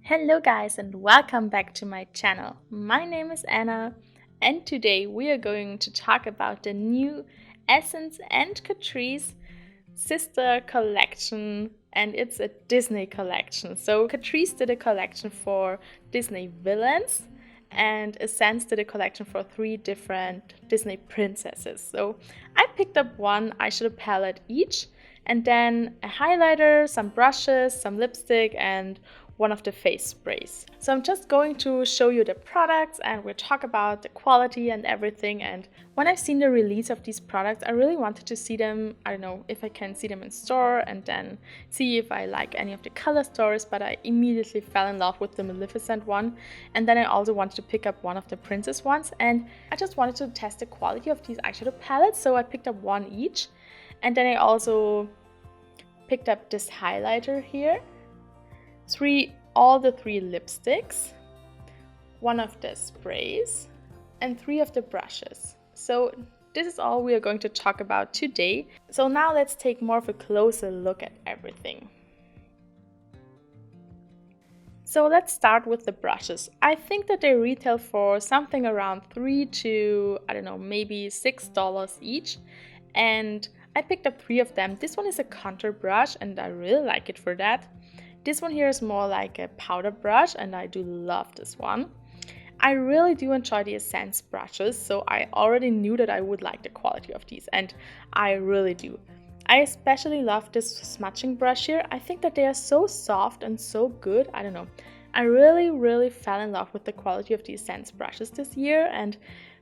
Hello guys and welcome back to my channel. My name is Anna and today we are going to talk about the new Essence and Catrice sister collection, and it's a Disney collection. So Catrice did a collection for Disney villains and Essence did a collection for 3 different Disney princesses. So I picked up one eyeshadow palette each and then a highlighter, some brushes, some lipstick and one of the face sprays. So I'm just going to show you the products and we'll talk about the quality and everything. And when I've seen the release of these products, I really wanted to see them, I don't know if I can see them in store and then see if I like any of the color stories, but I immediately fell in love with the Maleficent one. And then I also wanted to pick up one of the princess ones, and I just wanted to test the quality of these eyeshadow palettes, so I picked up one each. And then I also picked up this highlighter here, all the 3 lipsticks, one of the sprays, and 3 of the brushes. So this is all we are going to talk about today. So now let's take more of a closer look at everything. So let's start with the brushes. I think that they retail for something around $3 to, I don't know, maybe $6 each. And I picked up 3 of them. This one is a contour brush and I really like it for that. This one here is more like a powder brush and I do love this one. I really do enjoy the Essence brushes, so I already knew that I would like the quality of these, and I really do. I especially love this smudging brush here. I think that they are so soft and so good. I don't know. I really fell in love with the quality of the Essence brushes this year, and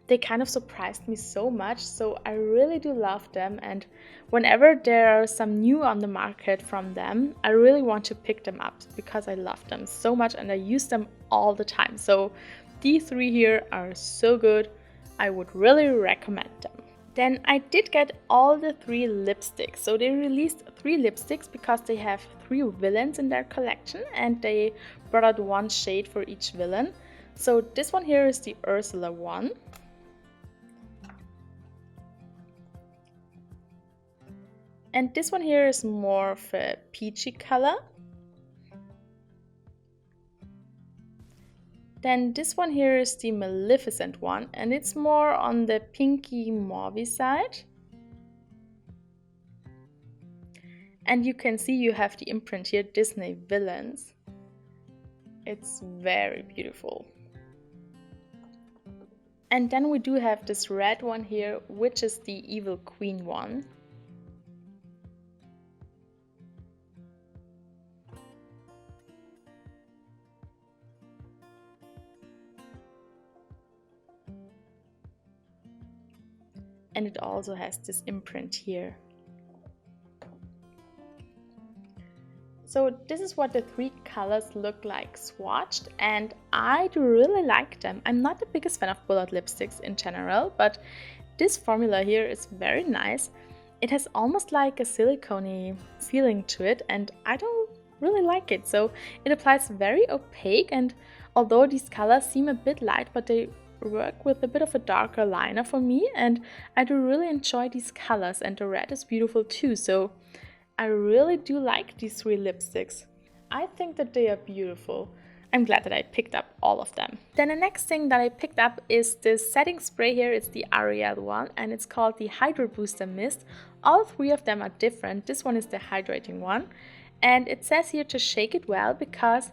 they kind of surprised me so much, so I really do love them. And whenever there are some new on the market from them, I really want to pick them up because I love them so much and I use them all the time. So these 3 here are so good. I would really recommend them. Then I did get all the 3 lipsticks. So they released 3 lipsticks because they have 3 villains in their collection and they brought out 1 shade for each villain. So this one here is the Ursula one. And this one here is more of a peachy color. Then this one here is the Maleficent one, and it's more on the pinky mauvey side. And you can see you have the imprint here, Disney Villains. It's very beautiful. And then we do have this red one here, which is the Evil Queen one. And it also has this imprint here. So this is what the 3 colors look like swatched, and I do really like them. I'm not the biggest fan of bullet lipsticks in general, but this formula here is very nice. It has almost like a silicone-y feeling to it, and I don't really like it. So it applies very opaque, and although these colors seem a bit light, but they work with a bit of a darker liner for me, and I do really enjoy these colors, and the red is beautiful too, so I really do like these 3 lipsticks. I think that they are beautiful. I'm glad that I picked up all of them. Then the next thing that I picked up is this setting spray here. It's the Ariel one and it's called the Hydro Booster Mist. All 3 of them are different. This one is the hydrating one, and it says here to shake it well because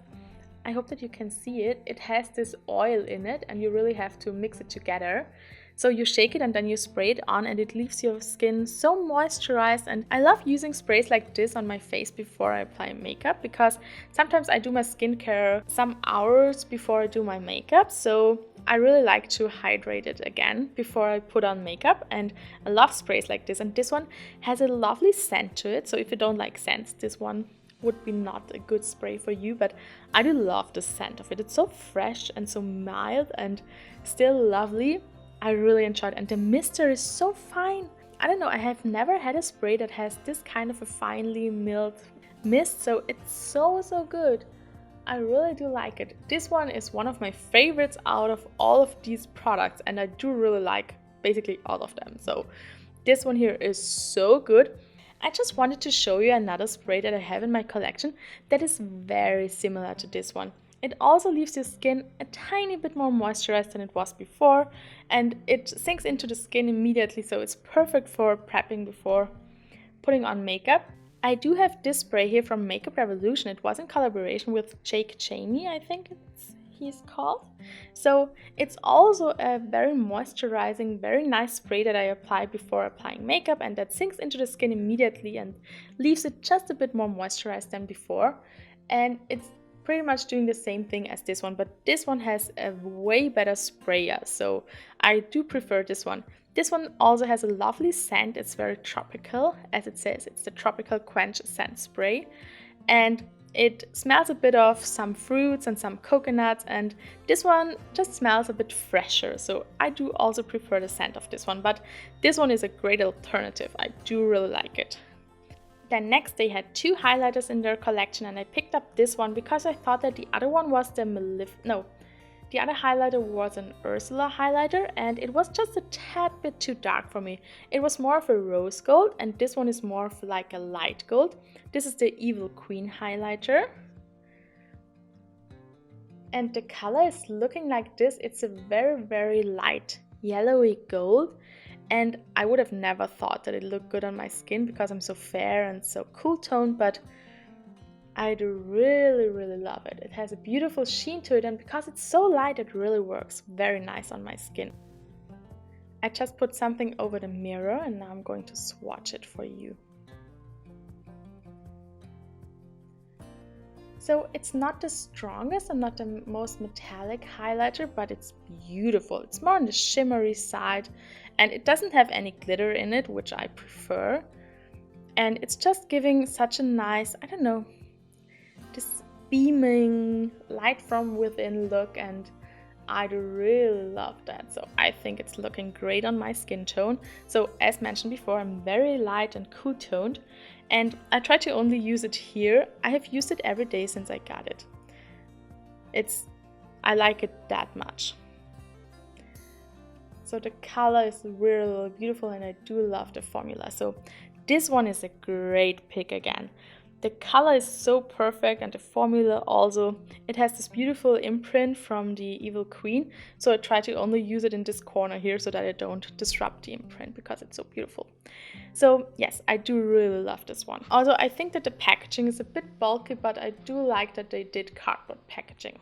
I hope that you can see it. It has this oil in it and you really have to mix it together. So you shake it and then you spray it on and it leaves your skin so moisturized. And I love using sprays like this on my face before I apply makeup because sometimes I do my skincare some hours before I do my makeup. So I really like to hydrate it again before I put on makeup, and I love sprays like this. And this one has a lovely scent to it. So if you don't like scents, this one would be not a good spray for you, but I do love the scent of it. It's so fresh and so mild and still lovely. I really enjoyed it, and the mister is so fine. I don't know, I have never had a spray that has this kind of a finely milled mist, so it's so good. I really do like it. This one is one of my favorites out of all of these products, and I do really like basically all of them. So this one here is so good. I just wanted to show you another spray that I have in my collection that is very similar to this one. It also leaves your skin a tiny bit more moisturized than it was before, and it sinks into the skin immediately, so it's perfect for prepping before putting on makeup. I do have this spray here from Makeup Revolution. It was in collaboration with Jake Chaney, I think he's called. So it's also a very moisturizing, very nice spray that I apply before applying makeup, and that sinks into the skin immediately and leaves it just a bit more moisturized than before. And it's pretty much doing the same thing as this one, but this one has a way better sprayer, so I do prefer this one. This one also has a lovely scent. It's very tropical, as it says. It's the Tropical Quench Scent Spray, and it smells a bit of some fruits and some coconuts, and this one just smells a bit fresher, so I do also prefer the scent of this one, but this one is a great alternative. I do really like it. Then next they had two highlighters in their collection, and I picked up this one because I thought that the other one was the other highlighter was an Ursula highlighter, and it was just a tad bit too dark for me. It was more of a rose gold, and this one is more of like a light gold. This is the Evil Queen highlighter. And the color is looking like this. It's a very, very light yellowy gold. And I would have never thought that it looked good on my skin because I'm so fair and so cool toned, but I do really, really love it. It has a beautiful sheen to it, and because it's so light, it really works very nice on my skin. I just put something over the mirror, and now I'm going to swatch it for you. So it's not the strongest and not the most metallic highlighter, but it's beautiful. It's more on the shimmery side, and it doesn't have any glitter in it, which I prefer. And it's just giving such a nice, I don't know, this beaming light from within look, and I really love that. So I think it's looking great on my skin tone. So as mentioned before, I'm very light and cool toned, and I try to only use it here. I have used it every day since I got it. I like it that much. So the color is really beautiful, and I do love the formula. So this one is a great pick again. The color is so perfect, and the formula also. It has this beautiful imprint from the Evil Queen, so I try to only use it in this corner here so that I don't disrupt the imprint because it's so beautiful. So yes, I do really love this one. Also, I think that the packaging is a bit bulky, but I do like that they did cardboard packaging.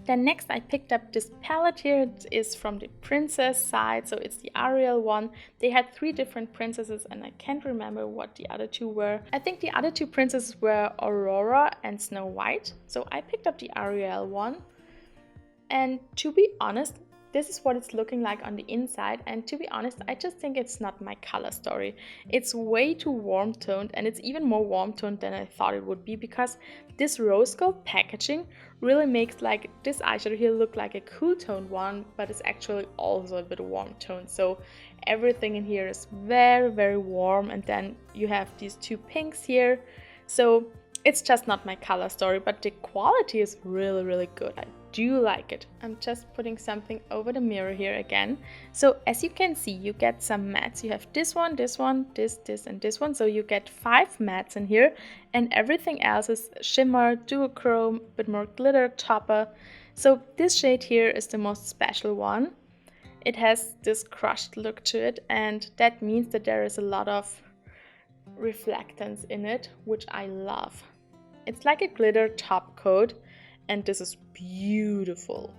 Then next I picked up this palette here. It is from the princess side, so it's the Ariel one. They had 3 different princesses, and I can't remember what the other 2 were. I think the other 2 princesses were Aurora and Snow White, so I picked up the Ariel one. And to be honest, this is what it's looking like on the inside, and to be honest, I just think it's not my color story. It's way too warm toned, and it's even more warm toned than I thought it would be, because this rose gold packaging really makes like this eyeshadow here look like a cool toned one, but it's actually also a bit warm toned. So everything in here is very, very warm, and then you have these 2 pinks here. So it's just not my color story, but the quality is really, really good. I do like it. I'm just putting something over the mirror here again. So as you can see, you get some mattes. You have this one, this one, this, and this one. So you get 5 mattes in here, and everything else is shimmer, duochrome, a bit more glitter, topper. So this shade here is the most special one. It has this crushed look to it, and that means that there is a lot of reflectance in it, which I love. It's like a glitter top coat, and this is beautiful.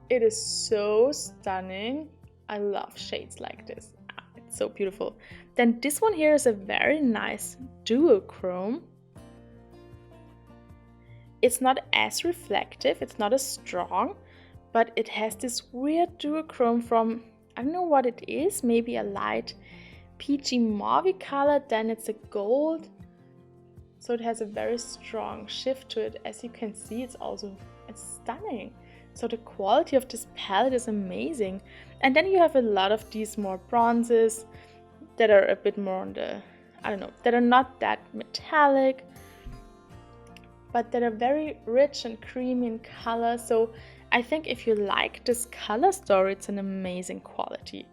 It is so stunning. I love shades like this. It's so beautiful. Then this one here is a very nice duochrome. It's not as reflective, it's not as strong, but it has this weird duochrome from, I don't know what it is, maybe a light peachy mauve color, then it's a gold. So it has a very strong shift to it. As you can see, it's stunning. So the quality of this palette is amazing. And then you have a lot of these more bronzes that are a bit more on the, I don't know, that are not that metallic, but that are very rich and creamy in color. So I think if you like this color story, it's an amazing quality.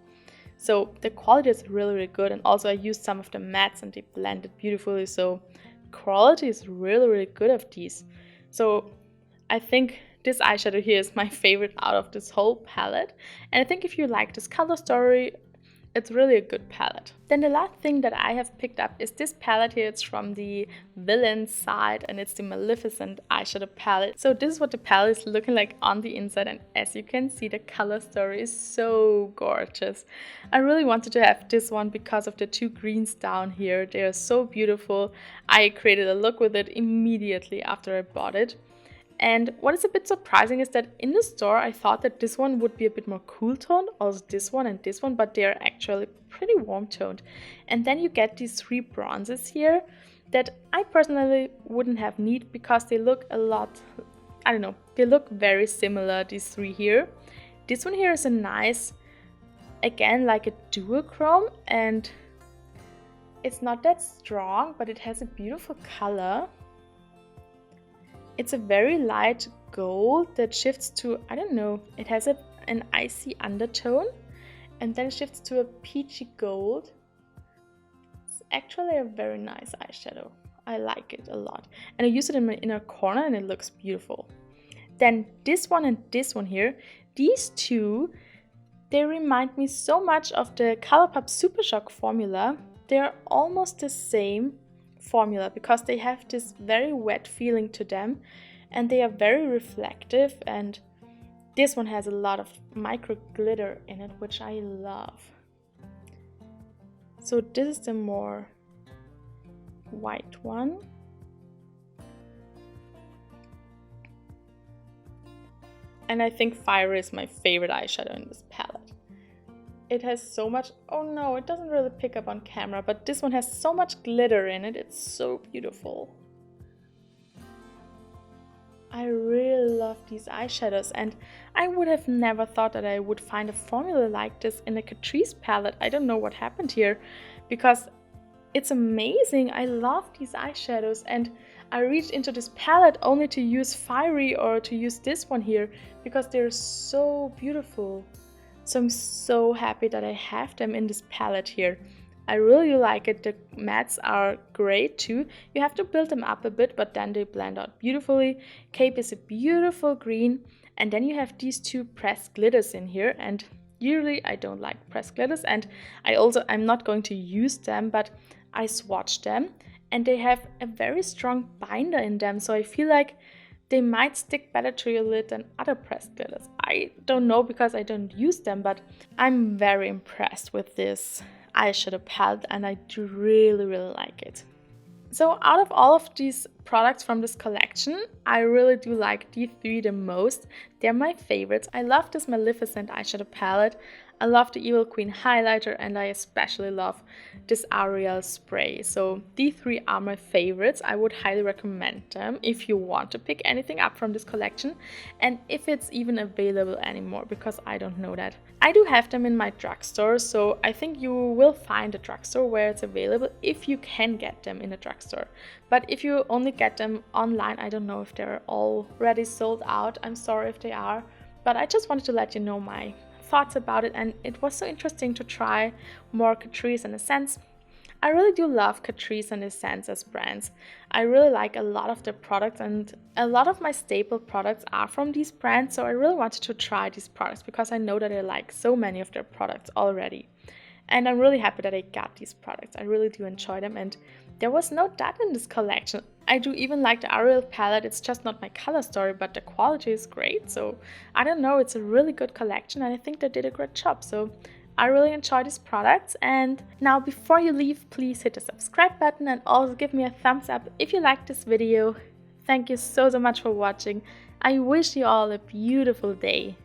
So the quality is really, really good. And also I used some of the mattes and they blended beautifully. So quality is really good of these. So I think this eyeshadow here is my favorite out of this whole palette. And I think if you like this color story, it's really a good palette. Then the last thing that I have picked up is this palette here. It's from the Villain side and it's the Maleficent eyeshadow palette. So this is what the palette is looking like on the inside, and as you can see, the color story is so gorgeous. I really wanted to have this one because of the two greens down here. They are so beautiful. I created a look with it immediately after I bought it. And what is a bit surprising is that in the store I thought that this one would be a bit more cool toned, also this one and this one, but they are actually pretty warm toned. And then you get these three bronzes here that I personally wouldn't have need because they look a lot, I don't know, they look very similar, these three here. This one here is a nice, again, like a duochrome, and it's not that strong, but it has a beautiful color. It's a very light gold that shifts to, I don't know, it has an icy undertone and then shifts to a peachy gold. It's actually a very nice eyeshadow. I like it a lot. And I use it in my inner corner and it looks beautiful. Then this one and this one here, these two, they remind me so much of the ColourPop Super Shock formula. They're almost the same formula because they have this very wet feeling to them and they are very reflective, and this one has a lot of micro glitter in it, which I love. So this is the more white one. And I think Fire is my favorite eyeshadow in this palette. It has so much, oh no, it doesn't really pick up on camera, but this one has so much glitter in it. It's so beautiful. I really love these eyeshadows, and I would have never thought that I would find a formula like this in a Catrice palette. I don't know what happened here because it's amazing. I love these eyeshadows, and I reached into this palette only to use Fiery or to use this one here because they're so beautiful. So I'm so happy that I have them in this palette here. I really like it. The mattes are great too. You have to build them up a bit, but then they blend out beautifully. Cape is a beautiful green. And then you have these two pressed glitters in here. And usually I don't like pressed glitters. And I'm not going to use them, but I swatched them. And they have a very strong binder in them. So I feel like they might stick better to your lid than other pressed glitters. I don't know because I don't use them, but I'm very impressed with this eyeshadow palette and I do really like it. So out of all of these products from this collection, I really do like these three the most. They're my favorites. I love this Maleficent eyeshadow palette. I love the Evil Queen highlighter, and I especially love this Ariel spray. So these three are my favorites. I would highly recommend them if you want to pick anything up from this collection, and if it's even available anymore, because I don't know that. I do have them in my drugstore, so I think you will find a drugstore where it's available if you can get them in a drugstore. But if you only get them online, I don't know if they're already sold out. I'm sorry if they are, but I just wanted to let you know my thoughts about it, and it was so interesting to try more Catrice and Essence. I really do love Catrice and Essence as brands. I really like a lot of their products, and a lot of my staple products are from these brands, so I really wanted to try these products because I know that I like so many of their products already. And I'm really happy that I got these products. I really do enjoy them, and there was no dud in this collection. I do even like the Ariel palette. It's just not my color story, but the quality is great. So I don't know, it's a really good collection and I think they did a great job. So I really enjoy these products. And now before you leave, please hit the subscribe button and also give me a thumbs up if you liked this video. Thank you so much for watching. I wish you all a beautiful day.